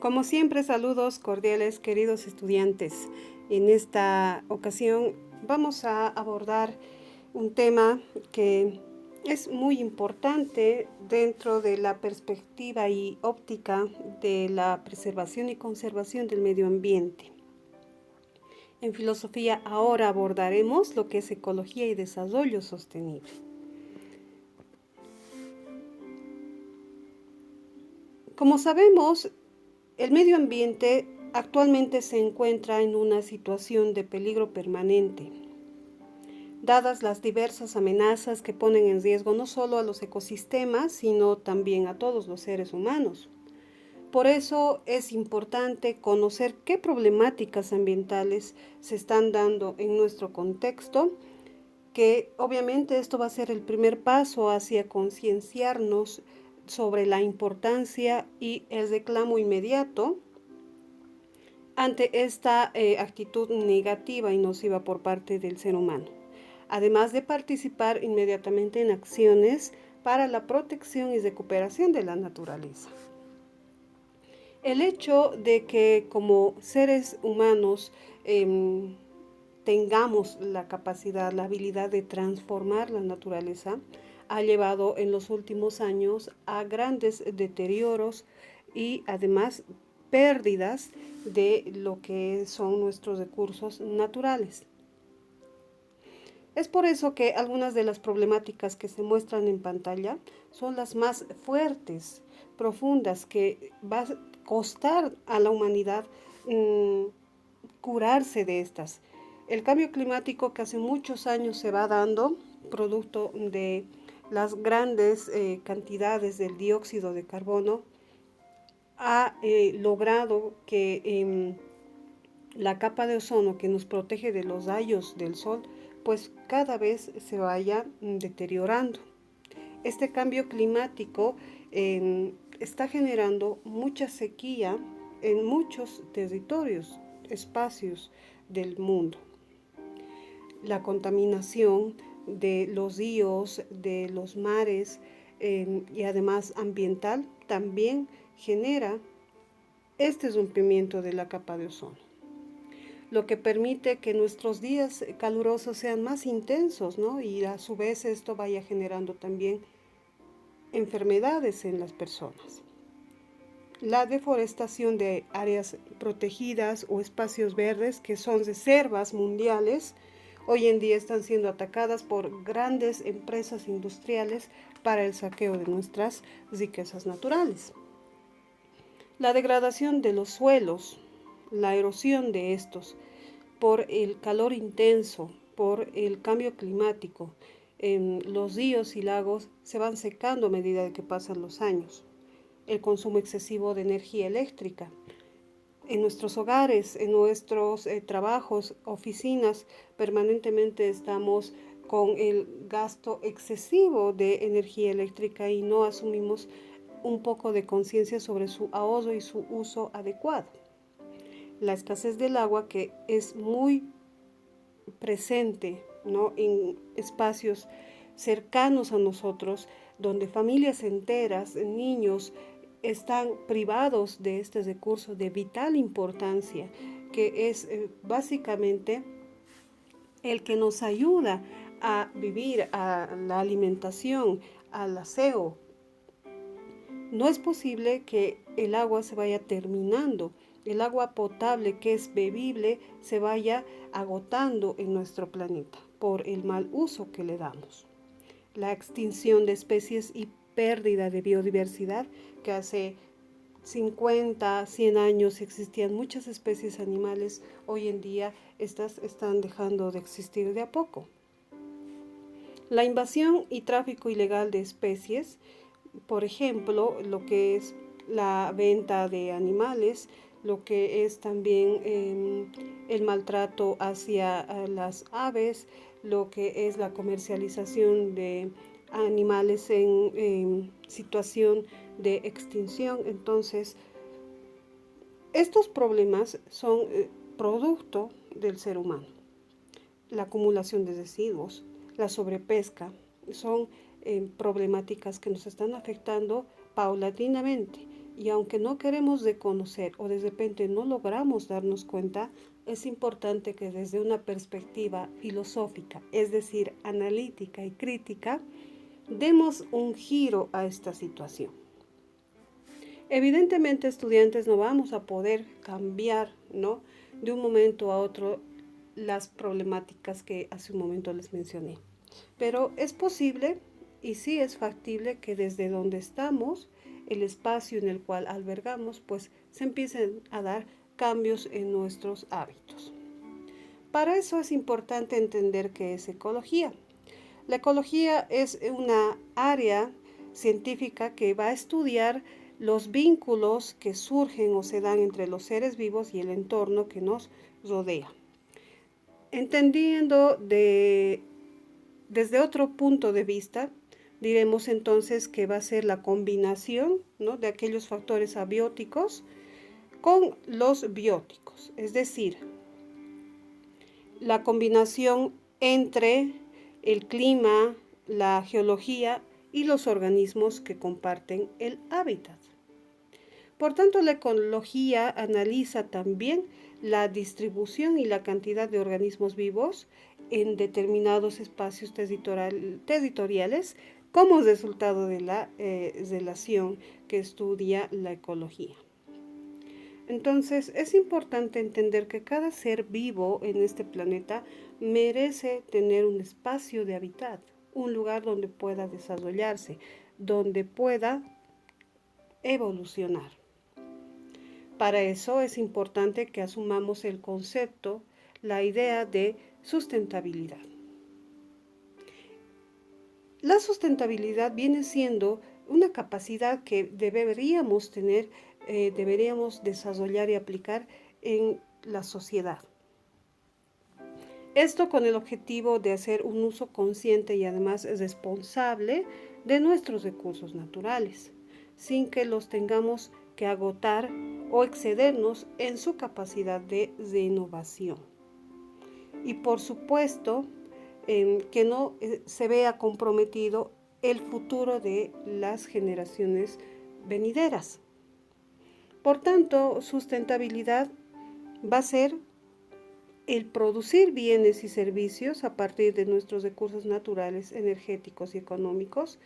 Como siempre, saludos cordiales, queridos estudiantes. En esta ocasión vamos a abordar un tema que es muy importante dentro de la perspectiva y óptica de la preservación y conservación del medio ambiente. En filosofía ahora abordaremos lo que es ecología y desarrollo sostenible. Como sabemos, el medio ambiente actualmente se encuentra en una situación de peligro permanente, dadas las diversas amenazas que ponen en riesgo no solo a los ecosistemas, sino también a todos los seres humanos. Por eso es importante conocer qué problemáticas ambientales se están dando en nuestro contexto, que obviamente esto va a ser el primer paso hacia concienciarnos sobre la importancia y el reclamo inmediato ante esta actitud negativa y nociva por parte del ser humano, además de participar inmediatamente en acciones para la protección y recuperación de la naturaleza. El hecho de que como seres humanos tengamos la capacidad, la habilidad de transformar la naturaleza, ha llevado en los últimos años a grandes deterioros y además pérdidas de lo que son nuestros recursos naturales. Es por eso que algunas de las problemáticas que se muestran en pantalla son las más fuertes, profundas, que va a costar a la humanidad curarse de estas. El cambio climático que hace muchos años se va dando, producto de las grandes cantidades del dióxido de carbono, ha logrado que la capa de ozono que nos protege de los rayos del sol, pues cada vez se vaya deteriorando. Este cambio climático está generando mucha sequía en muchos territorios, espacios del mundo. La contaminación de los ríos, de los mares y además ambiental también genera este rompimiento de la capa de ozono, lo que permite que nuestros días calurosos sean más intensos, ¿no? Y a su vez esto vaya generando también enfermedades en las personas. La deforestación de áreas protegidas o espacios verdes, que son reservas mundiales, hoy en día están siendo atacadas por grandes empresas industriales para el saqueo de nuestras riquezas naturales. La degradación de los suelos, la erosión de estos, por el calor intenso, por el cambio climático, los ríos y lagos se van secando a medida de que pasan los años. El consumo excesivo de energía eléctrica. En nuestros hogares, en nuestros trabajos, oficinas, permanentemente estamos con el gasto excesivo de energía eléctrica y no asumimos un poco de conciencia sobre su ahorro y su uso adecuado. La escasez del agua, que es muy presente, ¿no?, en espacios cercanos a nosotros, donde familias enteras, niños, están privados de este recurso de vital importancia, que es básicamente el que nos ayuda a vivir, a la alimentación, al aseo. No es posible que el agua se vaya terminando, el agua potable que es bebible se vaya agotando en nuestro planeta por el mal uso que le damos. La extinción de especies y pérdida de biodiversidad, que hace 50, 100 años existían muchas especies animales, hoy en día estas están dejando de existir de a poco. La invasión y tráfico ilegal de especies, por ejemplo, lo que es la venta de animales, lo que es también el maltrato hacia las aves, lo que es la comercialización de animales en situación de extinción. Entonces, estos problemas son producto del ser humano. La acumulación de residuos, la sobrepesca, son problemáticas que nos están afectando paulatinamente. Y aunque no queremos reconocer o de repente no logramos darnos cuenta, es importante que desde una perspectiva filosófica, es decir, analítica y crítica, demos un giro a esta situación. Evidentemente, estudiantes, no vamos a poder cambiar, ¿no?, de un momento a otro las problemáticas que hace un momento les mencioné. Pero es posible y sí es factible que desde donde estamos, el espacio en el cual albergamos, pues se empiecen a dar cambios en nuestros hábitos. Para eso es importante entender qué es ecología. La ecología es una área científica que va a estudiar los vínculos que surgen o se dan entre los seres vivos y el entorno que nos rodea. Entendiendo desde otro punto de vista, diremos entonces que va a ser la combinación, ¿no?, de aquellos factores abióticos con los bióticos, es decir, la combinación entre el clima, la geología y los organismos que comparten el hábitat. Por tanto, la ecología analiza también la distribución y la cantidad de organismos vivos en determinados espacios territoriales como resultado de la relación que estudia la ecología. Entonces, es importante entender que cada ser vivo en este planeta merece tener un espacio de hábitat, un lugar donde pueda desarrollarse, donde pueda evolucionar. Para eso es importante que asumamos el concepto, la idea de sustentabilidad. La sustentabilidad viene siendo una capacidad que deberíamos tener, deberíamos desarrollar y aplicar en la sociedad. Esto con el objetivo de hacer un uso consciente y además responsable de nuestros recursos naturales, sin que los tengamos que agotar o excedernos en su capacidad de renovación. Y por supuesto, que no se vea comprometido el futuro de las generaciones venideras. Por tanto, sustentabilidad va a ser el producir bienes y servicios a partir de nuestros recursos naturales, energéticos y económicos,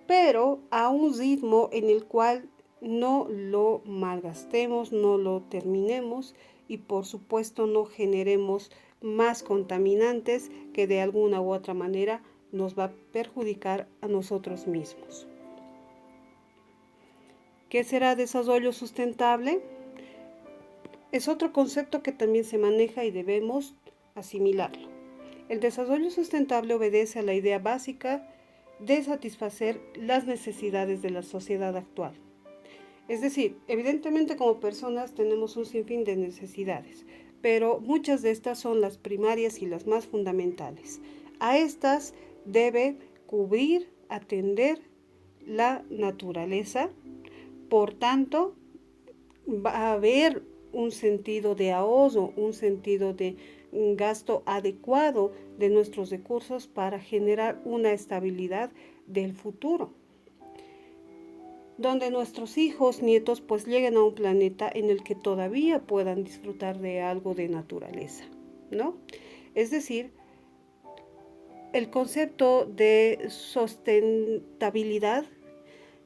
pero a un ritmo en el cual no lo malgastemos, no lo terminemos y por supuesto no generemos más contaminantes que de alguna u otra manera nos va a perjudicar a nosotros mismos. ¿Qué será desarrollo sustentable? Es otro concepto que también se maneja y debemos asimilarlo. El desarrollo sustentable obedece a la idea básica de satisfacer las necesidades de la sociedad actual. Es decir, evidentemente como personas tenemos un sinfín de necesidades, pero muchas de estas son las primarias y las más fundamentales. A estas debe cubrir, atender la naturaleza. Por tanto, va a haber un sentido de ahorro, un sentido de gasto adecuado de nuestros recursos para generar una estabilidad del futuro, donde nuestros hijos, nietos, pues lleguen a un planeta en el que todavía puedan disfrutar de algo de naturaleza, ¿no? Es decir, el concepto de sustentabilidad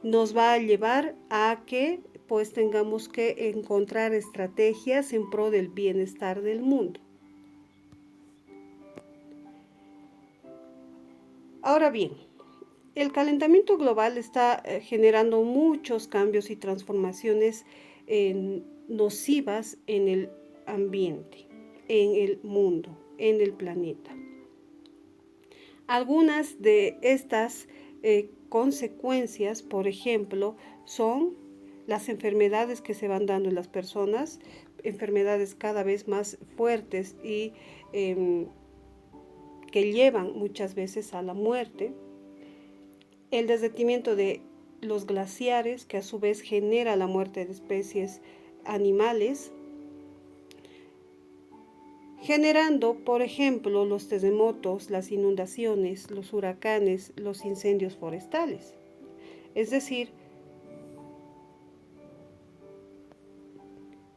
nos va a llevar a que pues tengamos que encontrar estrategias en pro del bienestar del mundo. Ahora bien, el calentamiento global está generando muchos cambios y transformaciones nocivas en el ambiente, en el mundo, en el planeta. Algunas de estas consecuencias, por ejemplo, son las enfermedades que se van dando en las personas, enfermedades cada vez más fuertes y que llevan muchas veces a la muerte, el derretimiento de los glaciares, que a su vez genera la muerte de especies animales, generando, por ejemplo, los terremotos, las inundaciones, los huracanes, los incendios forestales. Es decir,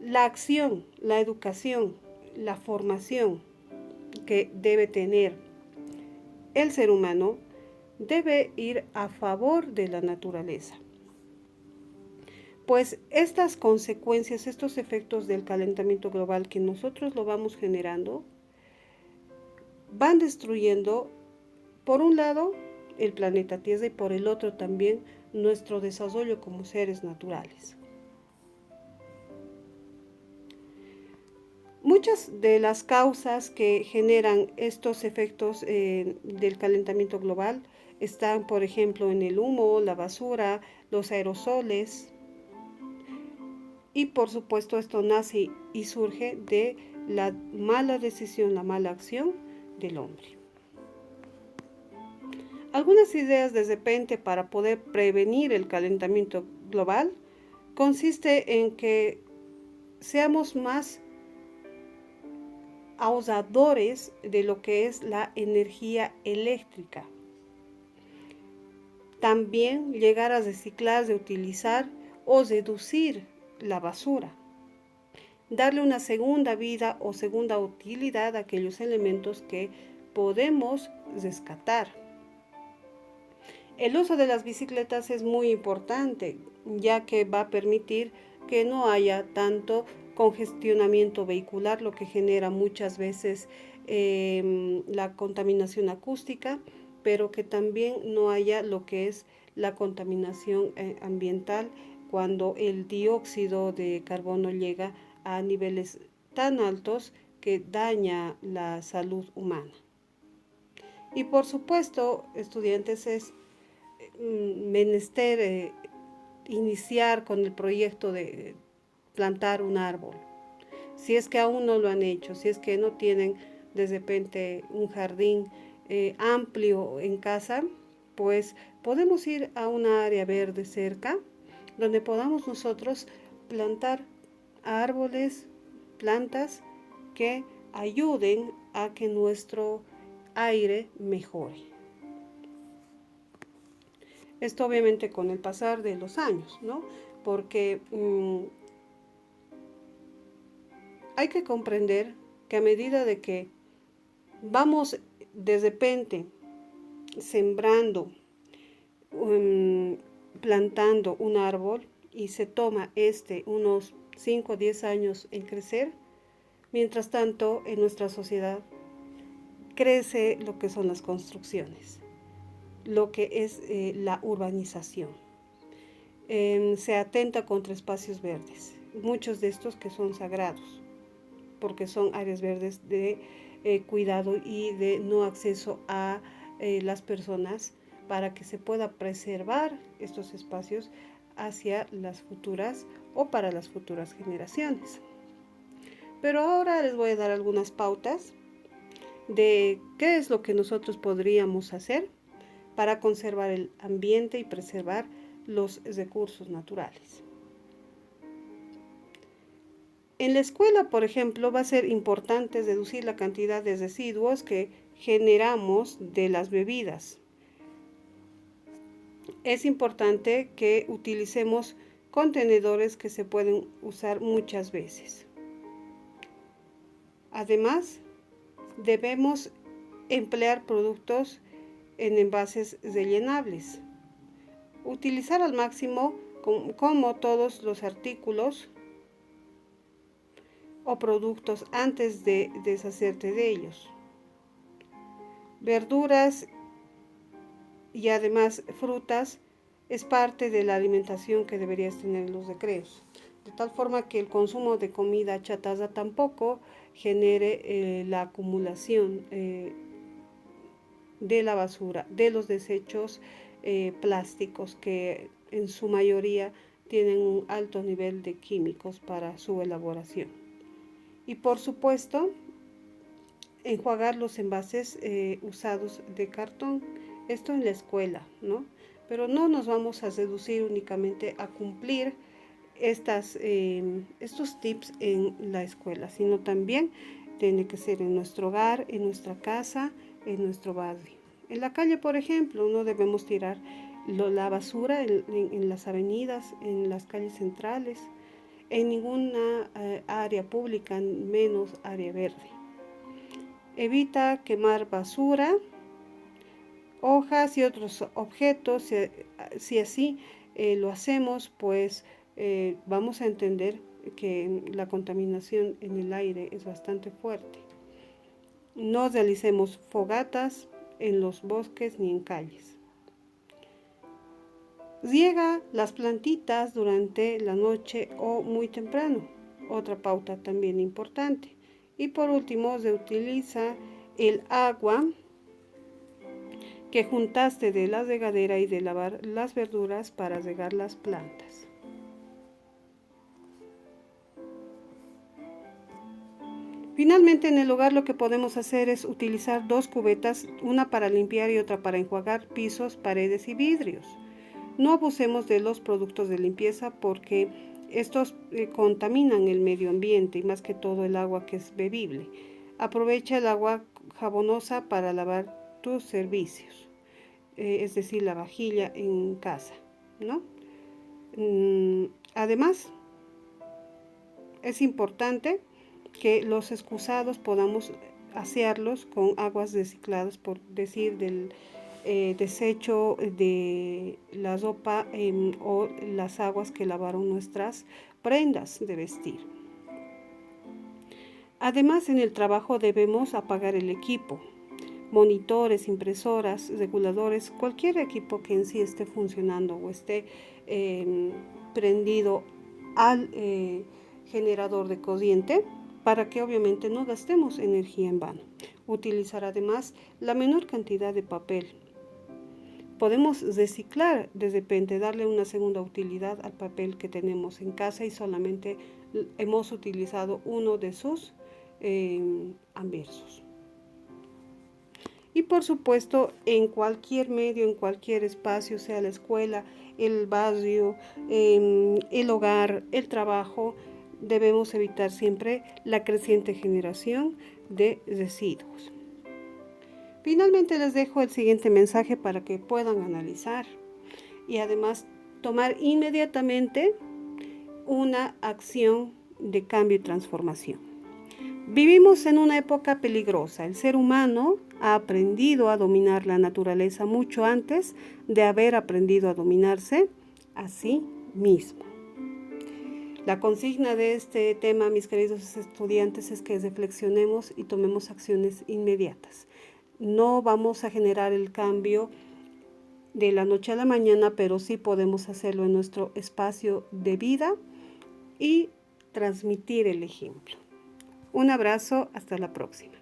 La acción, la educación, la formación que debe tener el ser humano debe ir a favor de la naturaleza. Pues estas consecuencias, estos efectos del calentamiento global que nosotros lo vamos generando, van destruyendo, por un lado, el planeta Tierra y por el otro también nuestro desarrollo como seres naturales. Muchas de las causas que generan estos efectos del calentamiento global están, por ejemplo, en el humo, la basura, los aerosoles, y por supuesto esto nace y surge de la mala decisión, la mala acción del hombre. Algunas ideas de repente para poder prevenir el calentamiento global consiste en que seamos más ahorradores de lo que es la energía eléctrica. También llegar a reciclar, reutilizar o reducir la basura. Darle una segunda vida o segunda utilidad a aquellos elementos que podemos rescatar. El uso de las bicicletas es muy importante, ya que va a permitir que no haya tanto congestionamiento vehicular, lo que genera muchas veces la contaminación acústica, pero que también no haya lo que es la contaminación ambiental cuando el dióxido de carbono llega a niveles tan altos que daña la salud humana. Y por supuesto, estudiantes, es menester iniciar con el proyecto de plantar un árbol. Si es que aún no lo han hecho, si es que no tienen de repente un jardín amplio en casa, pues podemos ir a una área verde cerca, donde podamos nosotros plantar árboles, plantas que ayuden a que nuestro aire mejore. Esto obviamente con el pasar de los años, ¿no? Porque hay que comprender que a medida de que vamos de repente sembrando, plantando un árbol y se toma unos 5 o 10 años en crecer, mientras tanto en nuestra sociedad crece lo que son las construcciones, lo que es la urbanización. Se atenta contra espacios verdes, muchos de estos que son sagrados, porque son áreas verdes de cuidado y de no acceso a las personas, para que se pueda preservar estos espacios hacia las futuras o para las futuras generaciones. Pero ahora les voy a dar algunas pautas de qué es lo que nosotros podríamos hacer para conservar el ambiente y preservar los recursos naturales. En la escuela, por ejemplo, va a ser importante reducir la cantidad de residuos que generamos de las bebidas. Es importante que utilicemos contenedores que se pueden usar muchas veces. Además, debemos emplear productos en envases rellenables. Utilizar al máximo como todos los artículos o productos antes de deshacerte de ellos. Verduras y además frutas es parte de la alimentación que deberías tener en los recreos, de tal forma que el consumo de comida chatarra tampoco genere la acumulación de la basura, de los desechos plásticos, que en su mayoría tienen un alto nivel de químicos para su elaboración. Y por supuesto, enjuagar los envases usados de cartón, esto en la escuela, ¿no? Pero no nos vamos a reducir únicamente a cumplir estos tips en la escuela, sino también tiene que ser en nuestro hogar, en nuestra casa, en nuestro barrio. En la calle, por ejemplo, no debemos tirar la basura en las avenidas, en las calles centrales. en ninguna área pública, menos área verde. Evita quemar basura, hojas y otros objetos. Si así lo hacemos, pues vamos a entender que la contaminación en el aire es bastante fuerte. No realicemos fogatas en los bosques ni en calles. Riega las plantitas durante la noche o muy temprano, otra pauta también importante. Y por último, reutiliza el agua que juntaste de la regadera y de lavar las verduras para regar las plantas. Finalmente, en el hogar lo que podemos hacer es utilizar 2 cubetas, una para limpiar y otra para enjuagar pisos, paredes y vidrios. No abusemos de los productos de limpieza porque estos contaminan el medio ambiente y más que todo el agua que es bebible. Aprovecha el agua jabonosa para lavar tus servicios, es decir, la vajilla en casa, ¿no? Además, es importante que los excusados podamos asearlos con aguas recicladas, por decir, del desecho de la ropa o las aguas que lavaron nuestras prendas de vestir. Además, en el trabajo debemos apagar el equipo, monitores, impresoras, reguladores, cualquier equipo que en sí esté funcionando o esté prendido al generador de corriente, para que obviamente no gastemos energía en vano. Utilizar además la menor cantidad de papel. Podemos reciclar, de repente darle una segunda utilidad al papel que tenemos en casa y solamente hemos utilizado uno de sus anversos. Y por supuesto, en cualquier medio, en cualquier espacio, sea la escuela, el barrio, el hogar, el trabajo, debemos evitar siempre la creciente generación de residuos. Finalmente les dejo el siguiente mensaje para que puedan analizar y además tomar inmediatamente una acción de cambio y transformación. Vivimos en una época peligrosa. El ser humano ha aprendido a dominar la naturaleza mucho antes de haber aprendido a dominarse a sí mismo. La consigna de este tema, mis queridos estudiantes, es que reflexionemos y tomemos acciones inmediatas. No vamos a generar el cambio de la noche a la mañana, pero sí podemos hacerlo en nuestro espacio de vida y transmitir el ejemplo. Un abrazo, hasta la próxima.